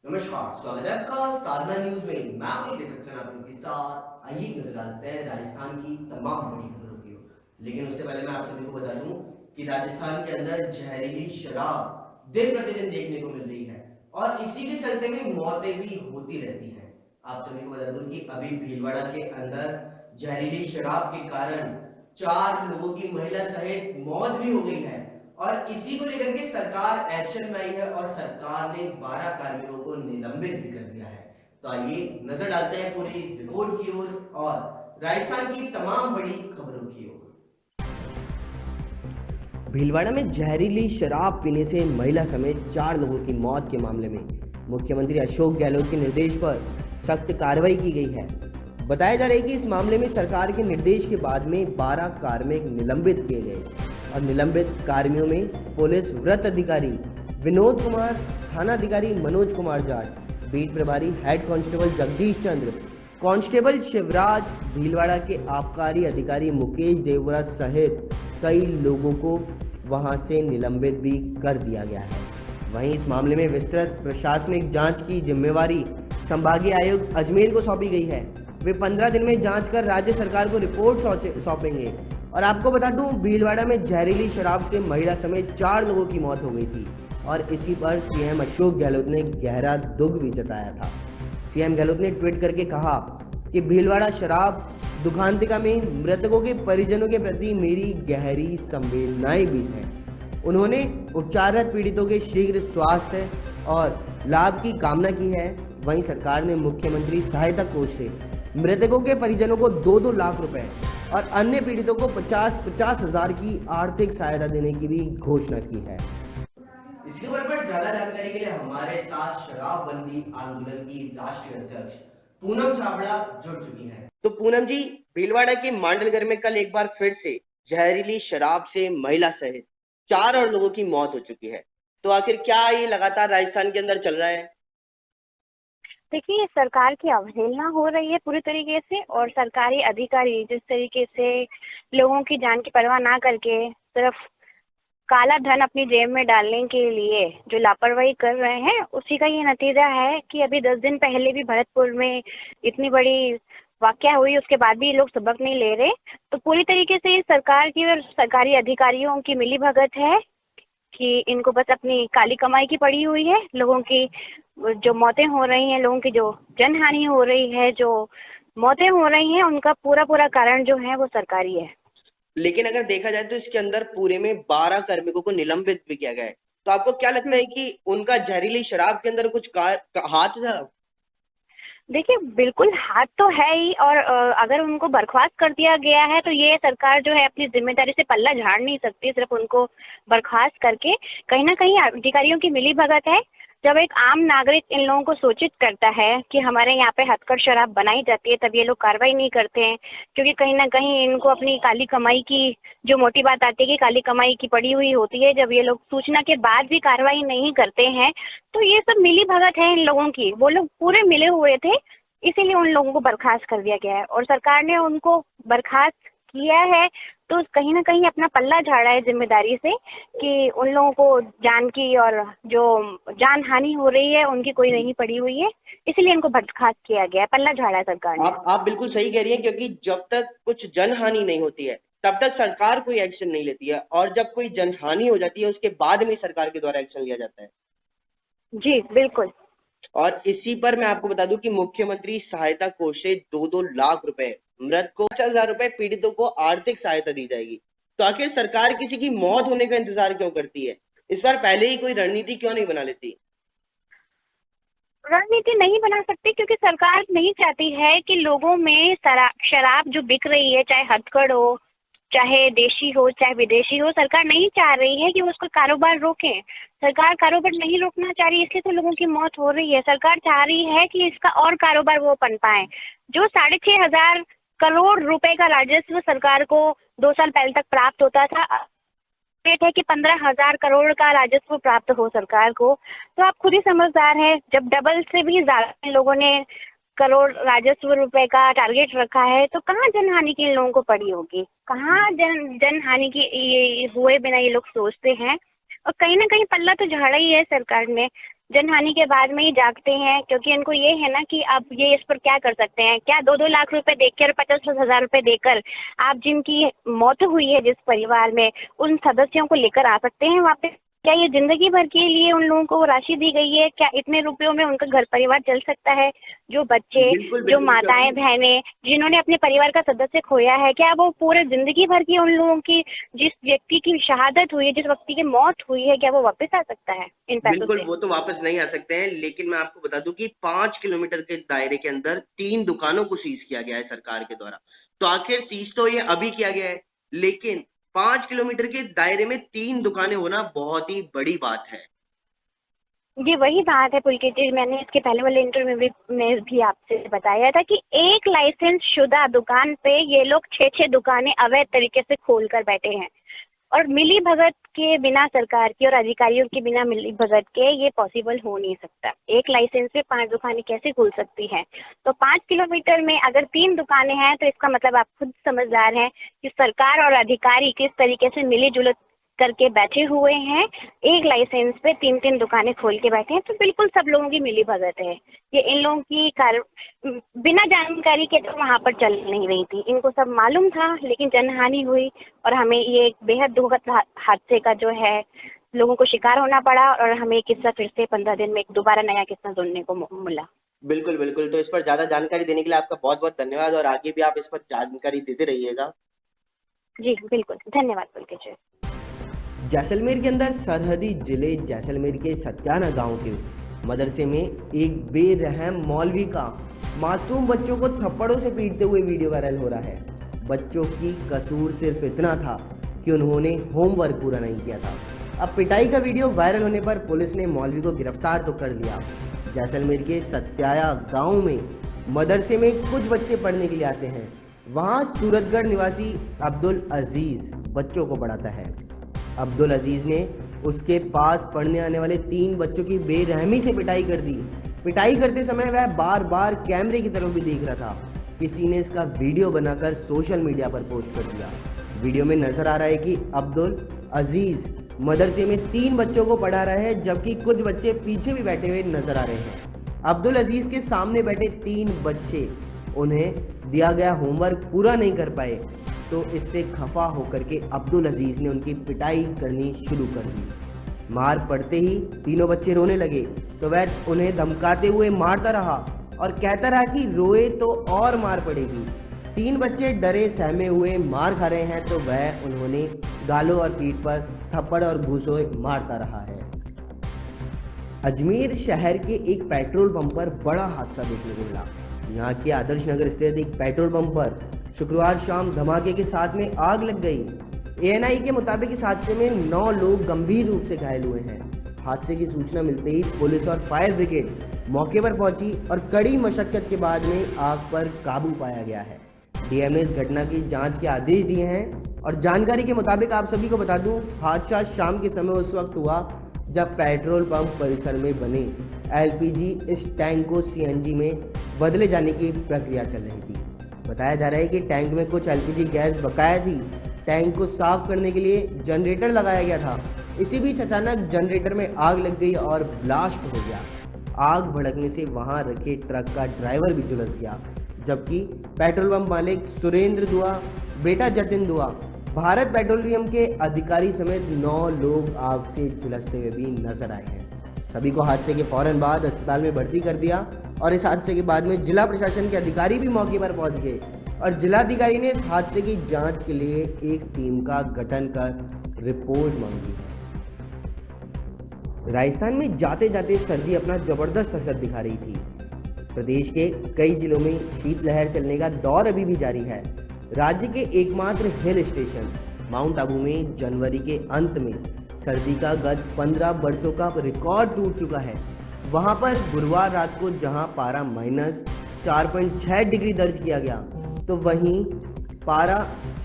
नमस्कार, स्वागत है आपका साधना न्यूज में। मैं हूं नितिन सक्सेना आपके साथ। आइए एक नजर डालते हैं राजस्थान की तमाम बड़ी खबरों की ओर। लेकिन उससे पहले मैं आप सभी को बता दूं कि राजस्थान के अंदर जहरीली शराब दिन प्रतिदिन देखने को मिल रही है और इसी के चलते में मौतें भी होती रहती हैं। आप सभी को बता दूं कि अभी भीलवाड़ा के अंदर जहरीली शराब के कारण 4 लोगों की महिला सहित मौत भी हो गई है और इसी को लेकर के सरकार एक्शन में आई है और सरकार ने 12 कार्मिकों को निलंबित भी कर दिया है। तो आइए नजर डालते हैं पूरी रिपोर्ट की ओर और राजस्थान की तमाम बड़ी खबरों की ओर। भीलवाड़ा में जहरीली शराब पीने से महिला समेत 4 लोगों की मौत के मामले में मुख्यमंत्री अशोक गहलोत के निर्देश पर सख्त कार्रवाई की गई है। बताया जा रहा है कि इस मामले में सरकार के निर्देश के बाद में 12 कार्मिक निलंबित किए गए और निलंबित कार्मिकों में पुलिस वृत्त अधिकारी विनोद कुमार, थाना अधिकारी मनोज कुमार जाट, बीट प्रभारी हेड कांस्टेबल जगदीश चंद्र, कांस्टेबल शिवराज, भीलवाड़ा के आबकारी अधिकारी मुकेश देवरा सहित कई लोगों को वहां से निलंबित भी कर दिया गया है। वहीं इस मामले में विस्तृत प्रशासनिक जांच की जिम्मेवारी संभागीय आयुक्त अजमेर को सौंपी गई है। वे 15 दिन में जांच कर राज्य सरकार को रिपोर्ट सौंपेंगे। और आपको बता दूं, भीलवाड़ा में जहरीली शराब से महिला समेत 4 लोगों की मौत हो गई थी और इसी पर सीएम अशोक गहलोत ने गहरा दुख भी जताया था। सीएम गहलोत ने ट्वीट करके कहा कि भीलवाड़ा शराब दुखांतिका में मृतकों के परिजनों के प्रति मेरी गहरी संवेदनाएं भी हैं। उन्होंने उपचाररत पीड़ितों के शीघ्र स्वास्थ्य और लाभ की कामना की है। वहीं सरकार ने मुख्यमंत्री सहायता कोष से मृतकों के परिजनों को 2-2 लाख रुपए और अन्य पीड़ितों को 50-50 हजार की आर्थिक सहायता देने की भी घोषणा की है। इसके ऊपर पर ज्यादा जानकारी के लिए हमारे साथ शराबबंदी आंदोलन की राष्ट्रीय अध्यक्ष पूनम छाबड़ा जुड़ चुकी है। तो पूनम जी, भीलवाड़ा के मांडलगढ़ में कल एक बार फिर से जहरीली शराब से महिला सहित 4 और लोगों की मौत हो चुकी है। तो आखिर क्या ये लगातार राजस्थान के अंदर चल रहा है? देखिए, सरकार की अवहेलना हो रही है पूरी तरीके से और सरकारी अधिकारी जिस तरीके से लोगों की जान की परवाह ना करके सिर्फ काला धन अपनी जेब में डालने के लिए जो लापरवाही कर रहे हैं, उसी का ये नतीजा है कि अभी 10 दिन पहले भी भरतपुर में इतनी बड़ी वाकया हुई, उसके बाद भी ये लोग सबक नहीं ले रहे। तो पूरी तरीके से सरकार की और सरकारी अधिकारियों की मिलीभगत है कि इनको बस अपनी काली कमाई की पड़ी हुई है। लोगों की जो मौतें हो रही हैं, लोगों की जो जनहानि हो रही है, जो मौतें हो रही हैं, उनका पूरा कारण जो है वो सरकारी है। लेकिन अगर देखा जाए तो इसके अंदर पूरे में 12 कार्मिकों को निलंबित भी किया गया है। तो आपको क्या लगता है कि उनका जहरीली शराब के अंदर कुछ हाथ था? देखिए, बिल्कुल हाथ तो है ही और अगर उनको बर्खास्त कर दिया गया है तो ये सरकार जो है अपनी जिम्मेदारी से पल्ला झाड़ नहीं सकती। सिर्फ उनको बर्खास्त करके कहीं ना कहीं अधिकारियों की मिलीभगत है। जब एक आम नागरिक इन लोगों को सूचित करता है कि हमारे यहाँ पे हथकढ़ शराब बनाई जाती है, तब ये लोग कार्रवाई नहीं करते हैं, क्योंकि कहीं ना कहीं इनको अपनी काली कमाई की जो मोटी बात आती है कि काली कमाई की पड़ी हुई होती है। जब ये लोग सूचना के बाद भी कार्रवाई नहीं करते हैं तो ये सब मिलीभगत है इन लोगों की। वो लोग पूरे मिले हुए थे, इसीलिए उन लोगों को बर्खास्त कर दिया गया है और सरकार ने उनको बर्खास्त किया है तो कहीं ना कहीं अपना पल्ला झाड़ा है जिम्मेदारी से कि उन लोगों को जान की और जो जान हानि हो रही है उनकी कोई नहीं पड़ी हुई है, इसीलिए इनको बर्खास्त किया गया है, पल्ला झाड़ा है सरकार ने। आप बिल्कुल सही कह रही हैं, क्योंकि जब तक कुछ जनहानि नहीं होती है तब तक सरकार कोई एक्शन नहीं लेती है, और जब कोई जनहानि हो जाती है उसके बाद में सरकार के द्वारा एक्शन लिया जाता है। जी बिल्कुल। और इसी पर मैं आपको बता दूं कि मुख्यमंत्री सहायता कोष से 2-2 लाख रुपए, मृत को 50,000 रुपए, पीड़ितों को आर्थिक सहायता दी जाएगी। तो आखिर सरकार किसी की मौत होने का इंतजार क्यों करती है? इस बार पहले ही कोई रणनीति क्यों नहीं बना लेती? रणनीति नहीं बना सकती क्योंकि सरकार नहीं चाहती है कि लोगों में शराब जो बिक रही है, चाहे हथकढ़ हो, चाहे देशी हो, चाहे विदेशी हो, सरकार नहीं चाह रही है कि उसका कारोबार रोकें। सरकार कारोबार नहीं रोकना चाह रही, इसलिए तो लोगों की मौत हो रही है। सरकार चाह रही है कि इसका और कारोबार वो पनपाए। जो 6,500 करोड़ रुपए का राजस्व सरकार को 2 साल पहले तक प्राप्त होता था, रेट है कि 15,000 करोड़ का राजस्व प्राप्त हो सरकार को। तो आप खुद ही समझदार हैं, जब डबल से भी ज्यादा लोगों ने करोड़ राजस्व रुपए का टारगेट रखा है तो कहाँ जनहानि की इन लोगों को पड़ी होगी, कहाँ जनहानि की ये हुए बिना ये लोग सोचते हैं। और कहीं ना कहीं पल्ला तो झाड़ा ही है सरकार ने। जनहानि के बाद में ही जागते हैं, क्योंकि इनको ये है ना कि आप ये इस पर क्या कर सकते हैं, क्या 2-2 लाख रुपए देकर 50-50 रुपए देकर आप जिनकी मौत हुई है जिस परिवार में, उन सदस्यों को लेकर आ सकते हैं वापस? क्या ये जिंदगी भर के लिए उन लोगों को राशि दी गई है? क्या इतने रुपयों में उनका घर परिवार चल सकता है? जो बच्चे, बिल्कुल जो बिल्कुल माताएं बहनें जिन्होंने अपने परिवार का सदस्य खोया है, क्या वो पूरे जिंदगी भर की उन लोगों की, जिस व्यक्ति की शहादत हुई है, जिस व्यक्ति की मौत हुई है, क्या वो वापस आ सकता है इन पैसों बिल्कुल से? वो तो वापस नहीं आ सकते हैं, लेकिन मैं आपको बता दूं कि 5 किलोमीटर के दायरे के अंदर 3 दुकानों को सीज किया गया है सरकार के द्वारा। तो आखिर सीज तो ये अभी किया गया है, लेकिन 5 किलोमीटर के दायरे में 3 दुकानें होना बहुत ही बड़ी बात है। ये वही बात है पुलकित जी, मैंने इसके पहले वाले इंटरव्यू में भी आपसे बताया था कि एक लाइसेंस शुदा दुकान पे ये लोग 6-6 दुकानें अवैध तरीके से खोल कर बैठे हैं, और मिली भगत के बिना, सरकार की और अधिकारियों के बिना मिली भगत के ये पॉसिबल हो नहीं सकता। एक लाइसेंस पे 5 दुकानें कैसे खुल सकती हैं? तो 5 किलोमीटर में अगर 3 दुकानें हैं तो इसका मतलब आप खुद समझदार हैं कि सरकार और अधिकारी किस तरीके से मिली जुली करके बैठे हुए हैं। एक लाइसेंस पे 3-3 दुकानें खोल के बैठे हैं, तो बिल्कुल सब लोगों की मिली भगत है। ये इन लोगों की बिना जानकारी के तो वहाँ पर चल नहीं रही थी, इनको सब मालूम था, लेकिन जनहानि हुई और हमें ये एक बेहद दुखद हादसे का जो है लोगों को शिकार होना पड़ा, और हमें किस्सा फिर से 15 दिन में एक दोबारा नया किस्सा सुनने को मिला। बिल्कुल बिल्कुल, तो इस पर ज्यादा जानकारी देने के लिए आपका बहुत बहुत धन्यवाद, और आगे भी आप इस पर जानकारी देते रहिएगा। जी बिल्कुल, धन्यवाद पुलकित जी। जैसलमेर के अंदर सरहदी जिले जैसलमेर के सत्याना गांव के मदरसे में एक बेरहम मौलवी का मासूम बच्चों को थप्पड़ों से पीटते हुए वीडियो वायरल हो रहा है। बच्चों की कसूर सिर्फ इतना था कि उन्होंने होमवर्क पूरा नहीं किया था। अब पिटाई का वीडियो वायरल होने पर पुलिस ने मौलवी को गिरफ्तार तो कर लिया। जैसलमेर के सत्याया गांव में मदरसे में कुछ बच्चे पढ़ने के लिए आते हैं। वहां सूरतगढ़ निवासी अब्दुल अजीज बच्चों को पढ़ाता है। अब्दुल अजीज ने उसके पास पढ़ने आने वाले 3 बच्चों की बेरहमी से पिटाई कर दी। पिटाई करते समय वह बार बार कैमरे की तरफ भी देख रहा था। किसी ने इसका वीडियो बनाकर सोशल मीडिया पर पोस्ट कर दिया। वीडियो में नजर आ रहा है कि अब्दुल अजीज मदरसे में 3 बच्चों को पढ़ा रहा है, जबकि कुछ बच्चे पीछे भी बैठे हुए नजर आ रहे हैं। अब्दुल अजीज के सामने बैठे 3 बच्चे उन्हें दिया गया होमवर्क पूरा नहीं कर पाए, तो इससे खफा होकर के अब्दुल अजीज ने उनकी पिटाई करनी शुरू कर दी। मार पड़ते ही तीनों बच्चे रोने लगे, तो वह उन्हें धमकाते हुए मारता रहा और कहता रहा कि रोए तो और मार पड़ेगी। 3 बच्चे डरे सहमे हुए मार खा रहे हैं, तो वह उन्होंने गालों और पीठ पर थप्पड़ और घूंसे मारता रहा है। अजमेर शहर के एक पेट्रोल पंप पर बड़ा हादसा देखने को मिला। यहाँ के आदर्श नगर स्थित एक पेट्रोल पंप पर शुक्रवार शाम धमाके के साथ में आग लग गई। एएनआई के मुताबिक इस हादसे में 9 लोग गंभीर रूप से घायल हुए हैं। हादसे की सूचना मिलते ही पुलिस और फायर ब्रिगेड मौके पर पहुंची और कड़ी मशक्कत के बाद में आग पर काबू पाया गया है। डीएम ने इस घटना की जांच के आदेश दिए हैं, और जानकारी के मुताबिक आप सभी को बता दूं, हादसा शाम के समय उस वक्त हुआ जब पेट्रोल पंप परिसर में बने एलपीजी इस टैंक को सीएनजी में बदले जाने की प्रक्रिया चल रही थी। बताया जा रहा है कि टैंक में कुछ एलपीजी गैस बकाया थी। टैंक को साफ करने के लिए जनरेटर लगाया गया था। इसी बीच अचानक जनरेटर में आग लग गई और ब्लास्ट हो गया। आग भड़कने से वहां रखे ट्रक का ड्राइवर भी झुलस गया, जबकि पेट्रोल पंप मालिक सुरेंद्र दुआ, बेटा जतिन दुआ, भारत पेट्रोलियम के अधिकारी समेत 9 लोग आग से झुलसते हुए भी नजर आए हैं। सभी को हादसे के फौरन बाद अस्पताल में भर्ती कर दिया, और इस हादसे के बाद में जिला प्रशासन के अधिकारी भी मौके पर पहुंच गए, और जिलाधिकारी ने इस हादसे की जांच के लिए एक टीम का गठन कर रिपोर्ट मांगी है। राजस्थान में जाते जाते सर्दी अपना जबरदस्त असर दिखा रही थी। प्रदेश के कई जिलों में शीतलहर चलने का दौर अभी भी जारी है। राज्य के एकमात्र हिल स्टेशन माउंट आबू में जनवरी के अंत में सर्दी का गत 15 वर्षों का रिकॉर्ड टूट चुका है। वहां पर गुरुवार रात को जहां पारा -4.6 डिग्री दर्ज किया गया, तो वहीं पारा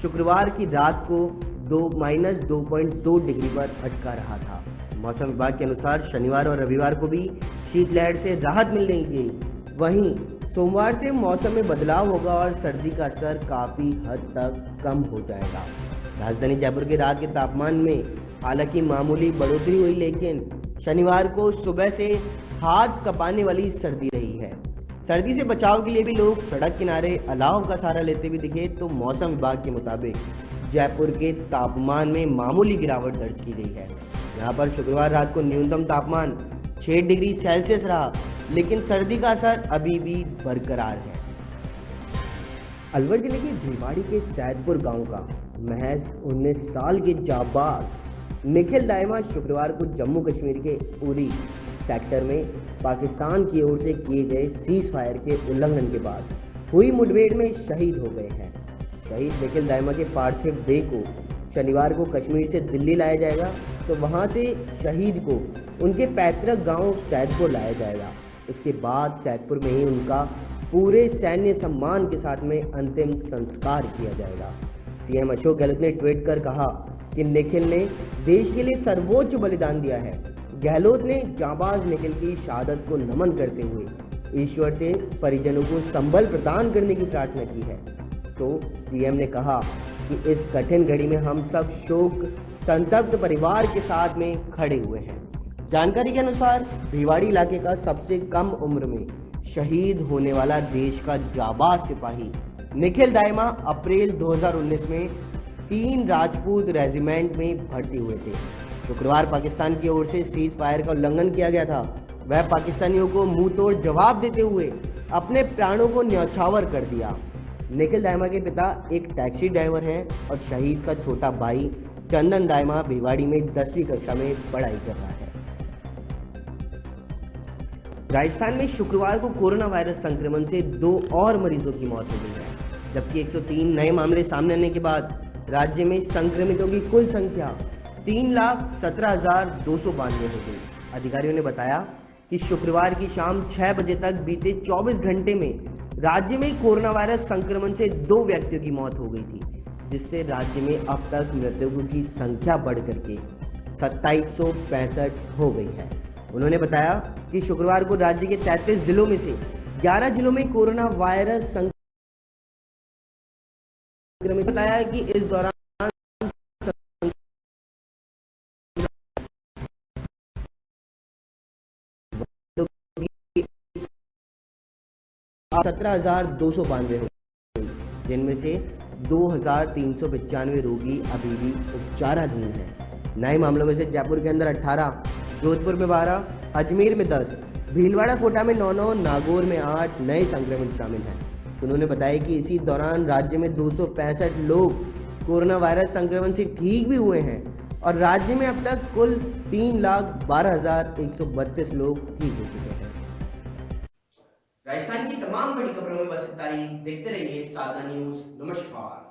शुक्रवार की रात को -2.2 डिग्री पर अटका रहा था। मौसम विभाग के अनुसार शनिवार और रविवार को भी शीतलहर से राहत मिलने गई। वहीं सोमवार से मौसम में बदलाव होगा और सर्दी का असर काफ़ी हद तक कम हो जाएगा। राजधानी जयपुर के रात के तापमान में हालांकि मामूली बढ़ोतरी हुई, लेकिन शनिवार को सुबह से हाथ कपाने वाली सर्दी रही है। सर्दी से बचाव के लिए भी लोग सड़क किनारे अलाव का सहारा लेते हुए दिखे तो मौसम विभाग के मुताबिक जयपुर के तापमान में मामूली गिरावट दर्ज की गई है। यहाँ पर शुक्रवार रात को न्यूनतम तापमान 6 डिग्री सेल्सियस रहा, लेकिन सर्दी का असर अभी भी बरकरार है। अलवर जिले के भिवाड़ी के सैदपुर गांव का महज 19 साल के जाबाज निखिल दाइमा शुक्रवार को जम्मू कश्मीर के उरी सेक्टर में पाकिस्तान की ओर से किए गए सीज फायर के उल्लंघन के बाद हुई मुठभेड़ में शहीद हो गए हैं। शहीद निखिल दाइमा के पार्थिव देह को शनिवार को कश्मीर से दिल्ली लाया जाएगा, तो वहां से शहीद को उनके पैतृक गांव सैदपुर लाया जाएगा। उसके बाद सैदपुर में ही उनका पूरे सैन्य सम्मान के साथ में अंतिम संस्कार किया जाएगा। सीएम अशोक गहलोत ने ट्वीट कर कहा कि निखिल ने देश के लिए सर्वोच्च बलिदान दिया है। गहलोत ने जाबाज निखिल की शहादत को नमन करते हुए ईश्वर से परिजनों को संबल प्रदान करने की प्रार्थना की है। तो सीएम ने कहा कि इस कठिन घड़ी में हम सब शोक संतप्त परिवार के साथ में खड़े हुए हैं। जानकारी के अनुसार भिवाड़ी इलाके का सबसे कम उम्र में शहीद होने वाला देश का जाबाज सिपाही निखिल दाइमा अप्रैल 2019 में 3 राजपूत रेजिमेंट में भर्ती हुए थे। शुक्रवार पाकिस्तान की ओर से सीज फायर का उल्लंघन किया गया था। वह पाकिस्तानियों को मुंह तोड़ जवाब देते हुए अपने प्राणों को न्यौछावर कर दिया। निखिल दाइमा के पिता एक टैक्सी ड्राइवर हैं और शहीद का छोटा भाई चंदन दाइमा भिवाड़ी में 10वीं कक्षा में पढ़ाई कर रहा है। राजस्थान में शुक्रवार को कोरोना वायरस संक्रमण से 2 और मरीजों की मौत हो गई है, जबकि 103 नए मामले सामने आने के बाद राज्य में संक्रमितों की कुल संख्या 3,17,292 हो गई। अधिकारियों ने बताया कि शुक्रवार की शाम 6 बजे तक बीते 24 घंटे में राज्य में कोरोना वायरस संक्रमण से 2 व्यक्तियों की मौत हो गई थी, जिससे राज्य में अब तक मृतकों की संख्या बढ़कर के 2765 हो गई है। उन्होंने बताया कि शुक्रवार को राज्य के 33 जिलों में से 11 जिलों में कोरोना वायरस संक्रमित बताया कि इस दौरान 17,292 हो गई, जिनमें से 2,395 रोगी अभी भी उपचाराधीन हैं। नए मामलों में से जयपुर के अंदर 18, जोधपुर में 12, अजमेर में 10, भीलवाड़ा कोटा में 9, नागौर में 8 नए संक्रमित शामिल हैं। उन्होंने बताया कि इसी दौरान राज्य में 265 लोग कोरोना वायरस संक्रमण से ठीक भी हुए हैं और राज्य में अब तक कुल 3,12,132 लोग ठीक हो चुके हैं। राजस्थान की तमाम बड़ी खबरों में बस इतना ही। देखते रहिए सादा न्यूज। नमस्कार।